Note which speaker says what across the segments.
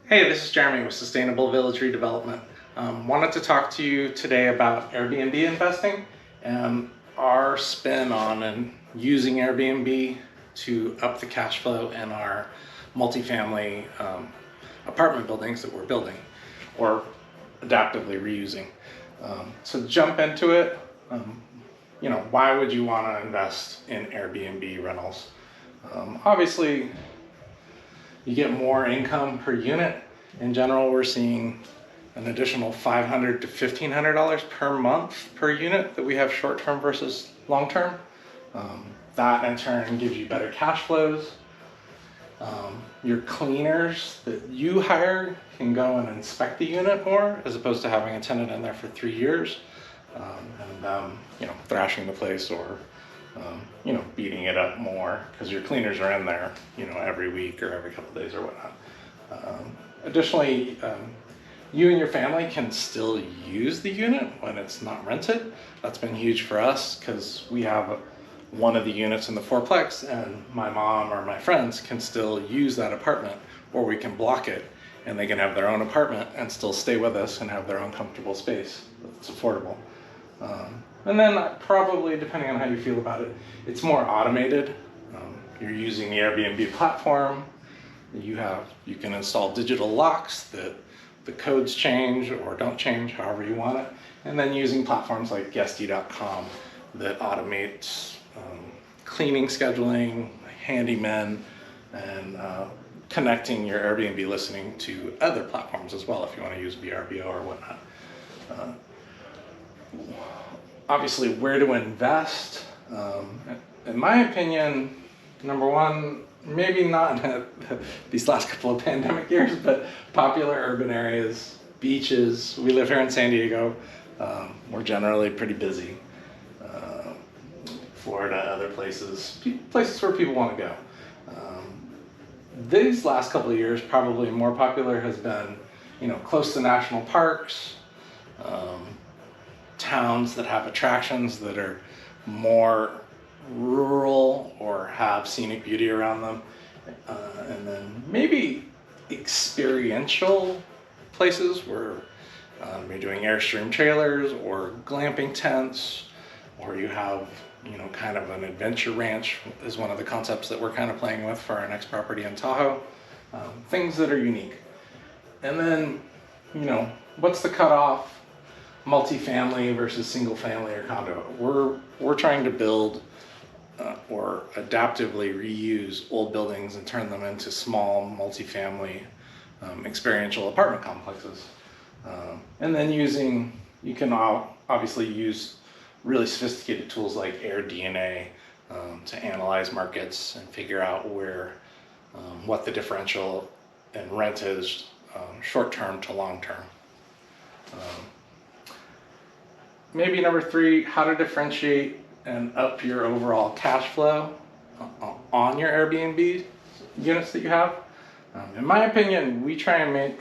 Speaker 1: Hey, this is Jeremy with Sustainable Village Redevelopment. Wanted to talk to you today about Airbnb investing and our spin on and using Airbnb to up the cash flow in our multifamily apartment buildings that we're building or adaptively reusing. So jump into it. Why would you want to invest in Airbnb rentals? Obviously, you get more income per unit. In general, we're seeing an additional $500 to $1,500 per month per unit that we have short-term versus long-term. That in turn gives you better cash flows. Your cleaners that you hire can go and inspect the unit more as opposed to having a tenant in there for 3 years and thrashing the place or beating it up more because your cleaners are in there, every week or every couple of days or whatnot. Additionally, you and your family can still use the unit when it's not rented. That's been huge for us because we have one of the units in the fourplex and my mom or my friends can still use that apartment, or we can block it and they can have their own apartment and still stay with us and have their own comfortable space that's affordable. And then probably, depending on how you feel about it, it's more automated. You're using the Airbnb platform. You can install digital locks that the codes change or don't change, however you want it. And then using platforms like guesty.com that automates cleaning, scheduling, handymen, and connecting your Airbnb listening to other platforms as well if you want to use VRBO or whatnot. Obviously, where to invest? In my opinion, number one, maybe not these last couple of pandemic years, but popular urban areas, beaches. We live here in San Diego. We're generally pretty busy. Florida, other places where people want to go. These last couple of years, probably more popular has been, close to national parks, towns that have attractions that are more rural or have scenic beauty around them, and then maybe experiential places where you're doing Airstream trailers or glamping tents, or you have kind of an adventure ranch is one of the concepts that we're kind of playing with for our next property in Tahoe. Things that are unique. And then what's the cutoff? Multifamily versus single family or condo. We're trying to build or adaptively reuse old buildings and turn them into small multifamily experiential apartment complexes. And then you can obviously use really sophisticated tools like AirDNA to analyze markets and figure out what the differential in rent is short-term to long-term. Maybe number 3, how to differentiate and up your overall cash flow on your Airbnb units that you have. In my opinion, we try and make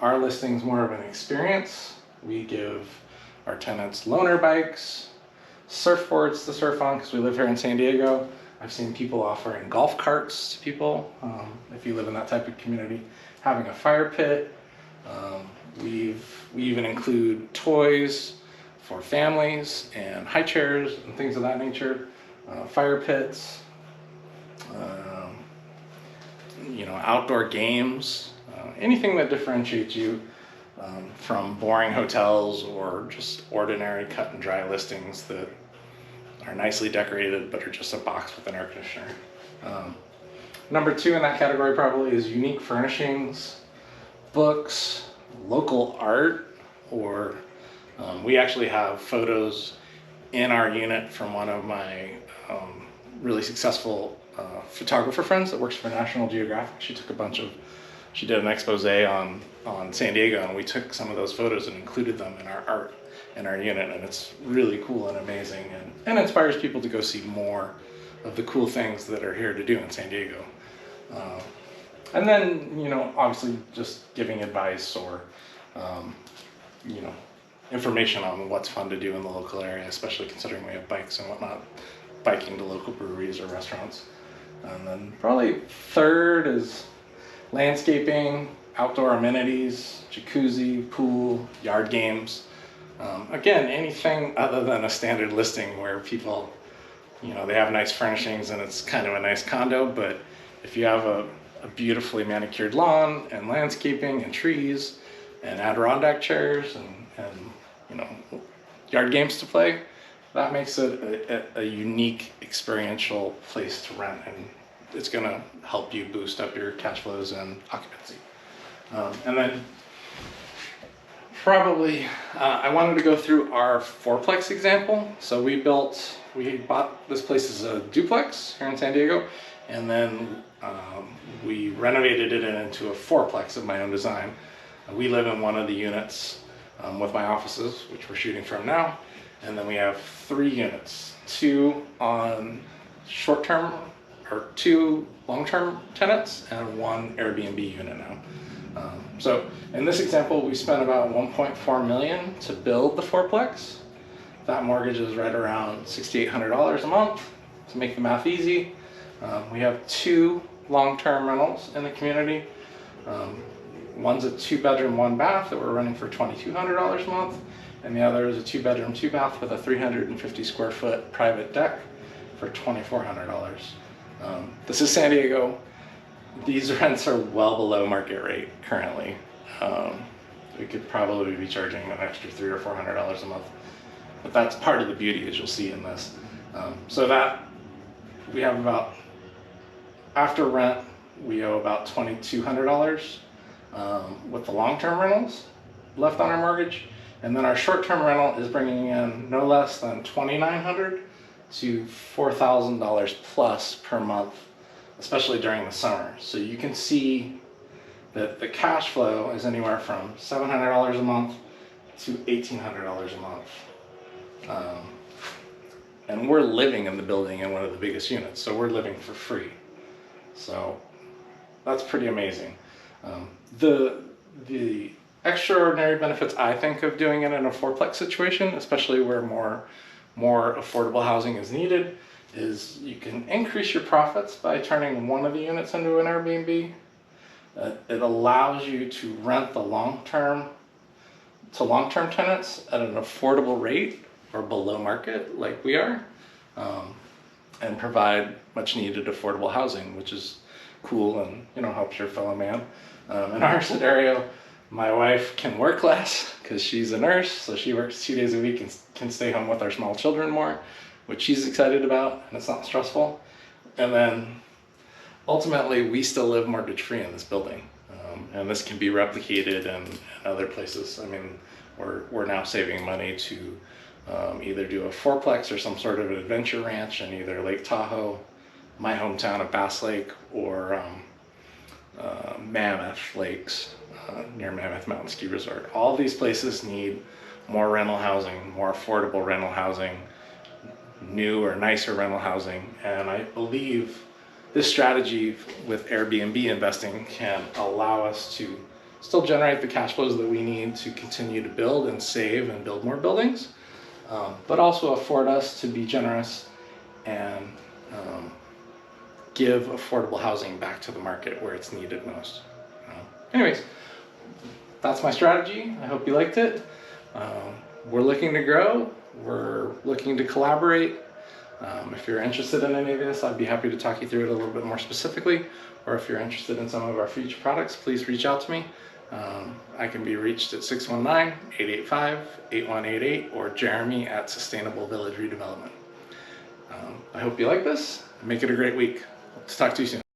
Speaker 1: our listings more of an experience. We give our tenants loaner bikes, surfboards to surf on because we live here in San Diego. I've seen people offering golf carts to people if you live in that type of community, having a fire pit. We even include toys for families and high chairs and things of that nature, fire pits, outdoor games, anything that differentiates you from boring hotels or just ordinary cut and dry listings that are nicely decorated but are just a box with an air conditioner. Number 2 in that category probably is unique furnishings, books, local art, or we actually have photos in our unit from one of my really successful photographer friends that works for National Geographic. She did an expose on San Diego, and we took some of those photos and included them in our art in our unit, and it's really cool and amazing and inspires people to go see more of the cool things that are here to do in San Diego. And then, obviously just giving advice or, information on what's fun to do in the local area, especially considering we have bikes and whatnot, biking to local breweries or restaurants. And then probably 3rd is landscaping, outdoor amenities, jacuzzi, pool, yard games. Again, anything other than a standard listing where people, they have nice furnishings and it's kind of a nice condo, but if you have a beautifully manicured lawn and landscaping and trees and Adirondack chairs and yard games to play, that makes it a unique experiential place to rent, and it's going to help you boost up your cash flows and occupancy. And then probably I wanted to go through our fourplex example. So we bought this place as a duplex here in San Diego, and then we renovated it into a fourplex of my own design. We live in one of the units with my offices, which we're shooting from now, and then we have 3 units, 2 on short-term or 2 long-term tenants and 1 Airbnb unit now. So in this example, we spent about $1.4 million to build the fourplex. That mortgage is right around $6,800 a month. To make the math easy, we have 2 long-term rentals in the community. One's a 2-bedroom, 1-bath that we're running for $2,200 a month, and the other is a 2-bedroom, 2-bath with a 350 square foot private deck for $2,400. This is San Diego. These rents are well below market rate currently. We could probably be charging an extra $300 or $400 a month, but that's part of the beauty, as you'll see in this. So that we have about, after rent, we owe about $2,200 with the long-term rentals left on our mortgage, and then our short-term rental is bringing in no less than $2,900 to $4,000 plus per month, especially during the summer. So you can see that the cash flow is anywhere from $700 a month to $1,800 a month. And we're living in the building in one of the biggest units, so we're living for free. So that's pretty amazing. The extraordinary benefits I think of doing it in a fourplex situation, especially where more affordable housing is needed, is you can increase your profits by turning one of the units into an Airbnb. It allows you to rent the long-term tenants at an affordable rate or below market like we are, and provide much needed affordable housing, which is cool and helps your fellow man. In our scenario, my wife can work less because she's a nurse, so she works 2 days a week and can stay home with our small children more, which she's excited about, and it's not stressful. And then ultimately, we still live mortgage free in this building, and this can be replicated in other places. I mean, we're now saving money to either do a fourplex or some sort of an adventure ranch in either Lake Tahoe, my hometown of Bass Lake, or Mammoth Lakes near Mammoth Mountain Ski Resort. All these places need more rental housing, more affordable rental housing, new or nicer rental housing, and I believe this strategy with Airbnb investing can allow us to still generate the cash flows that we need to continue to build and save and build more buildings, but also afford us to be generous and give affordable housing back to the market where it's needed most. Anyways, that's my strategy. I hope you liked it. We're looking to grow. We're looking to collaborate. If you're interested in any of this, I'd be happy to talk you through it a little bit more specifically. Or if you're interested in some of our future products, please reach out to me. I can be reached at 619-885-8188 or Jeremy at Sustainable Village Redevelopment. I hope you like this. Make it a great week. Let's talk to you soon.